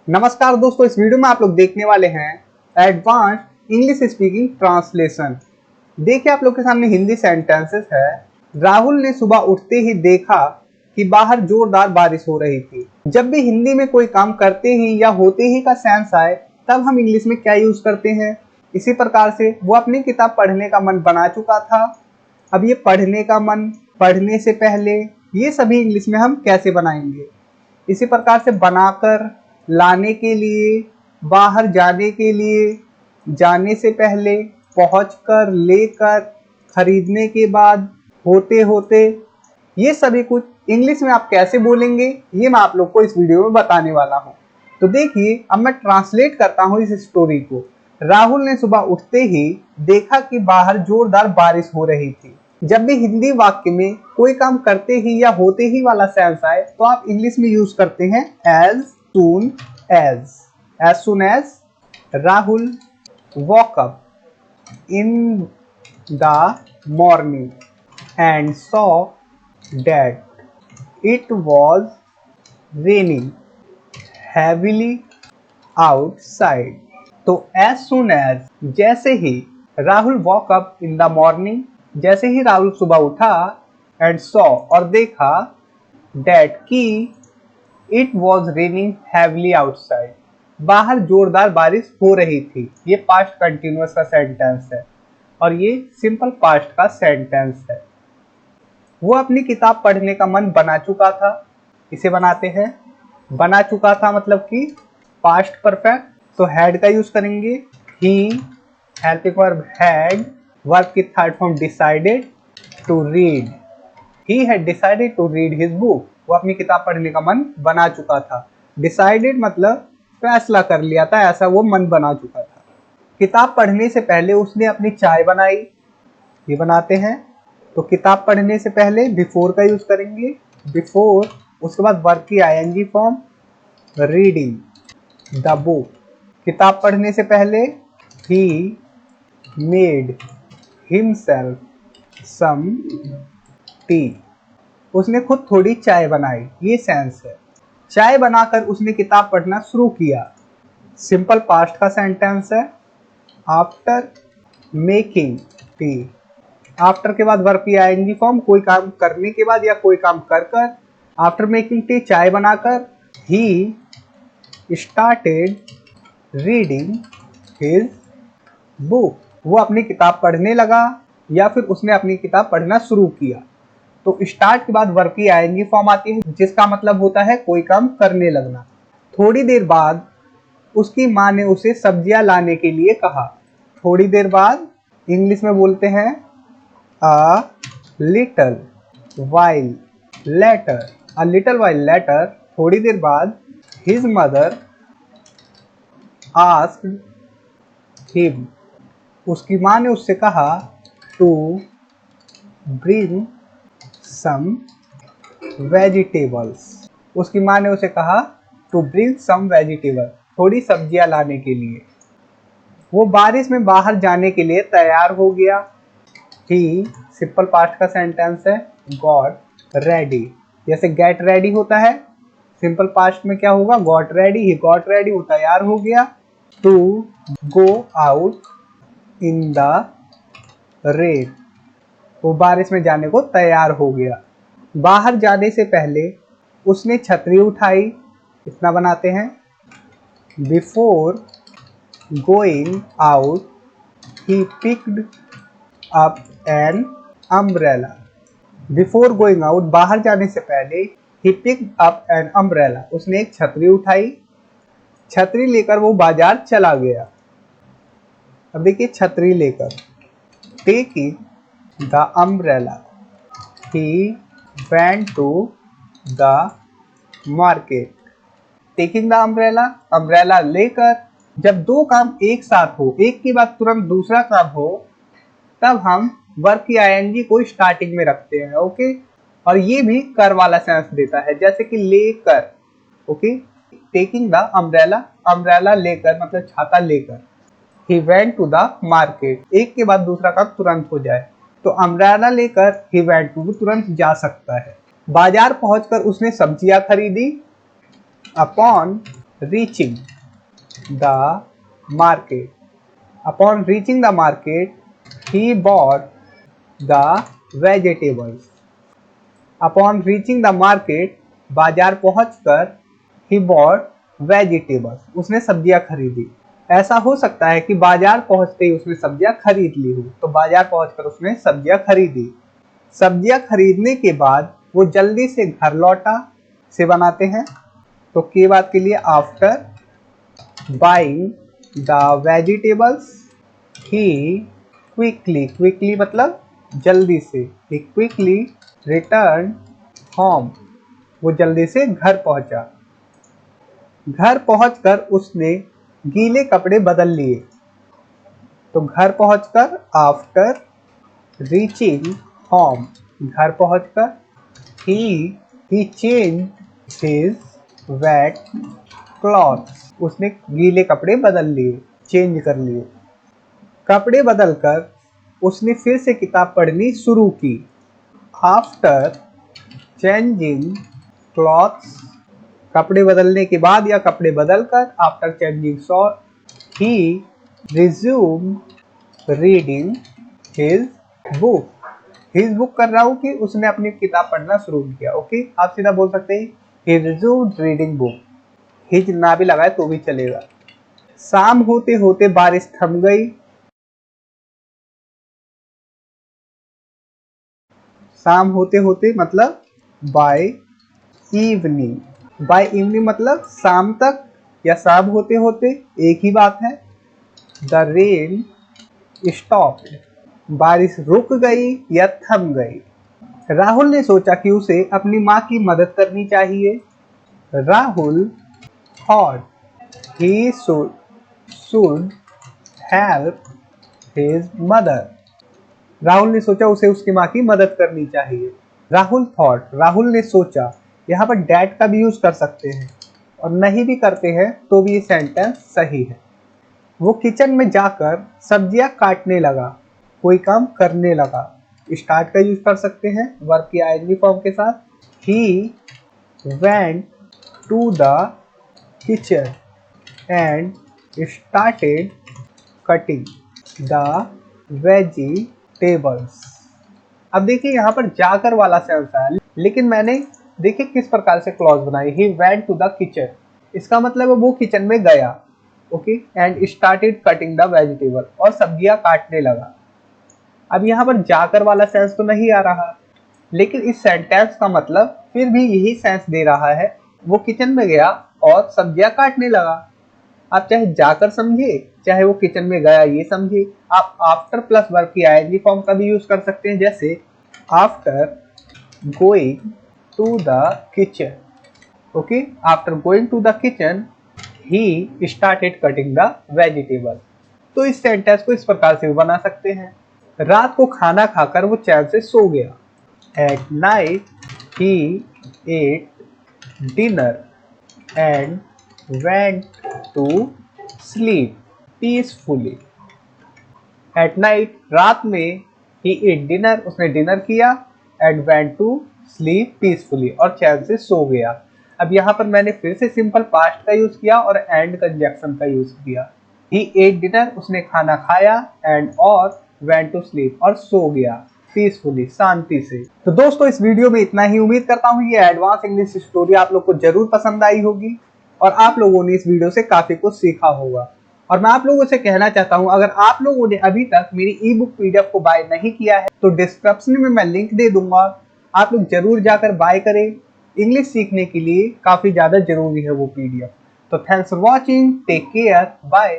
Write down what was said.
नमस्कार दोस्तों, इस वीडियो में आप लोग देखने वाले हैं एडवांस इंग्लिश स्पीकिंग ट्रांसलेशन। देखिए आप लोग के सामने हिंदी सेंटेंसेस है। राहुल ने सुबह उठते ही देखा कि बाहर जोरदार बारिश हो रही थी। जब भी हिंदी में कोई काम करते ही या होते ही का सेंस आए तब हम इंग्लिश में क्या यूज करते हैं। इसी प्रकार से वो अपनी किताब पढ़ने का मन बना चुका था। अब ये पढ़ने का मन, पढ़ने से पहले, ये सभी इंग्लिश में हम कैसे बनाएंगे। इसी प्रकार से बनाकर, लाने के लिए, बाहर जाने के लिए, जाने से पहले, पहुंचकर, लेकर, खरीदने के बाद, होते होते, ये सभी कुछ इंग्लिश में आप कैसे बोलेंगे ये मैं आप लोग को इस वीडियो में बताने वाला हूं। तो देखिए अब मैं ट्रांसलेट करता हूं इस स्टोरी को। राहुल ने सुबह उठते ही देखा कि बाहर जोरदार बारिश हो रही थी। जब भी हिंदी वाक्य में कोई काम करते ही या होते ही वाला सेंस आए तो आप इंग्लिश में यूज करते हैं as soon as. As soon as Rahul woke up in the morning and saw that it was raining heavily outside. तो as soon as, जैसे ही, Rahul woke up in the morning, जैसे ही राहुल सुबह उठा, and saw और देखा, that की It was raining heavily outside. बाहर जोरदार बारिश हो रही थी। ये पास्ट कंटिन्यूअस का सेंटेंस है और ये सिंपल पास्ट का सेंटेंस है। वो अपनी किताब पढ़ने का मन बना चुका था। इसे बनाते हैं बना चुका था मतलब कि पास्ट परफेक्ट, तो हैड का यूज करेंगे। He, helping verb had, verb की third form decided to read. He had decided to read his book. वो अपनी किताब पढ़ने का मन बना चुका था। डिसाइडेड मतलब फैसला कर लिया था, ऐसा वो मन बना चुका था। किताब पढ़ने से पहले उसने अपनी चाय बनाई। ये बनाते हैं तो किताब पढ़ने से पहले बिफोर का यूज करेंगे। बिफोर, उसके बाद वर्ब की ING form, reading the book. किताब पढ़ने से पहले he made himself some tea. उसने खुद थोड़ी चाय बनाई। ये सेंस है। चाय बनाकर उसने किताब पढ़ना शुरू किया। सिंपल पास्ट का सेंटेंस है। After making tea. आफ्टर के बाद वर्ब की आईएनजी फॉर्म, कोई काम करने के बाद या कोई काम कर कर। आफ्टर मेकिंग टी, चाय बनाकर, he started reading his book. वो अपनी किताब पढ़ने लगा या फिर उसने अपनी किताब पढ़ना शुरू किया। तो स्टार्ट के बाद वर्ब की आईएनजी फॉर्म आती है जिसका मतलब होता है कोई काम करने लगना। थोड़ी देर बाद उसकी माँ ने उसे सब्जियां लाने के लिए कहा। थोड़ी देर बाद इंग्लिश में बोलते हैं a little while later. A little while later, थोड़ी देर बाद, हिज मदर आस्क्ड हिम। उसकी माँ ने उससे कहा टू ब्रिंग सम वेजिटेबल्स। उसकी माँ ने उसे कहा टू ब्रिंग सम वेजिटेबल, थोड़ी सब्जियां लाने के लिए। वो बारिश में बाहर जाने के लिए तैयार हो गया। ही, सिंपल पास्ट का सेंटेंस है, गॉट रेडी। जैसे गेट रेडी होता है, सिंपल पास्ट में क्या होगा, got ready. He got ready, वो तैयार हो गया। To go out in the rain, वो बारिश में जाने को तैयार हो गया। बाहर जाने से पहले उसने छतरी उठाई। इतना बनाते हैं। Before going out he picked up an umbrella. Before going out, बाहर जाने से पहले, he picked up an umbrella, उसने एक छतरी उठाई। छतरी लेकर वो बाजार चला गया। अब देखिए छतरी लेकर, taking the umbrella, he went to the market. Taking the umbrella, umbrella लेकर। जब दो काम एक साथ हो, एक के बाद तुरंत दूसरा काम हो, तब हम वर्ब की आईएनजी को स्टार्टिंग में रखते हैं। ओके, और ये भी कर वाला सेंस देता है, जैसे कि लेकर। Okay, taking the umbrella, umbrella लेकर मतलब छाता लेकर। he went to the market, एक के बाद दूसरा काम तुरंत हो जाए तो अम्ब्रेला लेकर he went to तुरंत जा सकता है। बाजार पहुंचकर उसने सब्जियां खरीदी। Upon reaching the market. Upon reaching the market, he bought the vegetables. Upon reaching the market, बाजार पहुंचकर he bought vegetables. उसने सब्जियां खरीदी। ऐसा हो सकता है कि बाजार पहुंचते ही उसने सब्जियां खरीद ली हो, तो बाजार पहुंचकर उसने सब्जियां खरीदी। सब्जियां खरीदने के बाद वो जल्दी से घर लौटा से बनाते हैं, तो के बाद के लिए after buying the vegetables he quickly मतलब जल्दी से, ही क्विकली रिटर्न होम, वो जल्दी से घर पहुंचा। घर पहुंचकर उसने गीले कपड़े बदल लिए, तो घर पहुंचकर आफ्टर रीचिंग होम, घर पहुंचकर ही चेंज हिज वेट क्लॉथ्स, उसने गीले कपड़े बदल लिए, चेंज कर लिए। कपड़े बदलकर उसने फिर से किताब पढ़नी शुरू की। आफ्टर चेंजिंग क्लॉथ्स, कपड़े बदलने के बाद या कपड़े बदलकर, after changing he resumed reading his book. His book कर रहा हूँ कि उसने अपनी किताब पढ़ना शुरू किया। ओके, आप सीधा बोल सकते हैं ही रिज्यूम्ड रीडिंग बुक। हिज ना भी लगाए तो भी चलेगा। शाम होते होते बारिश थम गई। शाम होते होते मतलब बाय इवनिंग। बाय इवनिंग मतलब शाम तक या शाम होते होते, एक ही बात है। द रेन स्टॉप्ड, बारिश रुक गई या थम गई। राहुल ने सोचा कि उसे अपनी माँ की मदद करनी चाहिए। Rahul thought he should help his mother. Rahul ने सोचा उसे उसकी माँ की मदद करनी चाहिए। राहुल थॉट, राहुल ने सोचा। यहाँ पर डैट का भी यूज कर सकते हैं, और नहीं भी करते हैं तो भी ये सेंटेंस सही है। वो किचन में जाकर सब्जियां काटने लगा, कोई काम करने लगा। स्टार्ट का यूज कर सकते हैं वर्ब की आईएनजी फॉर्म के साथ। He went to the kitchen and started cutting the vegetables. अब देखिए यहाँ पर जाकर वाला सेंस आया, लेकिन मैंने देखिए किस प्रकार से क्लॉज बनाई। He went to the kitchen, इसका मतलब है वो किचन में गया। Okay, and started cutting the vegetable, और सब्जियां काटने लगा। अब यहाँ पर जाकर वाला सेंस तो नहीं आ रहा, लेकिन इस सेंटेंस का मतलब फिर भी यही सेंस दे रहा है। वो किचन में गया और सब्जियां काटने लगा। आप चाहे जाकर समझे, चाहे वो किचन में गया ये समझे। आप आफ्टर प्लस वर्ब की आईएनजी फॉर्म का भी यूज कर सकते हैं, जैसे after going to the kitchen. Okay, after going to the kitchen he started cutting the vegetable. तो इस सेंटेंस को इस प्रकार से भी बना सकते हैं। रात को खाना खाकर वो चैन से सो गया। At night he ate dinner and went to sleep peacefully. At night, रात में, ही एट डिनर, उसने डिनर किया, and went to sleep peacefully, और चैन से सो गया। अब यहाँ पर मैंने फिर से सिंपल पास्ट का यूज किया और एंड कंजक्शन का यूज किया। ही एट डिनर, उसने खाना खाया, एंड और वेंट टू स्लीप, और सो गया पीसफुली, शांति से। तो दोस्तों इस वीडियो में इतना ही। उम्मीद करता हूँ ये एडवांस इंग्लिश स्टोरी आप लोग को जरूर पसंद आई होगी, और आप लोगों ने इस वीडियो से काफी कुछ सीखा होगा। और मैं आप लोगों से कहना चाहता हूं, अगर आप लोगों ने अभी तक मेरी ई बुक पीडीएफ को बाय नहीं किया है तो डिस्क्रिप्शन में मैं लिंक दे दूंगा, आप लोग जरूर जाकर बाय करें। इंग्लिश सीखने के लिए काफी ज्यादा जरूरी है वो पीडीएफ। तो thanks for watching, take care, bye.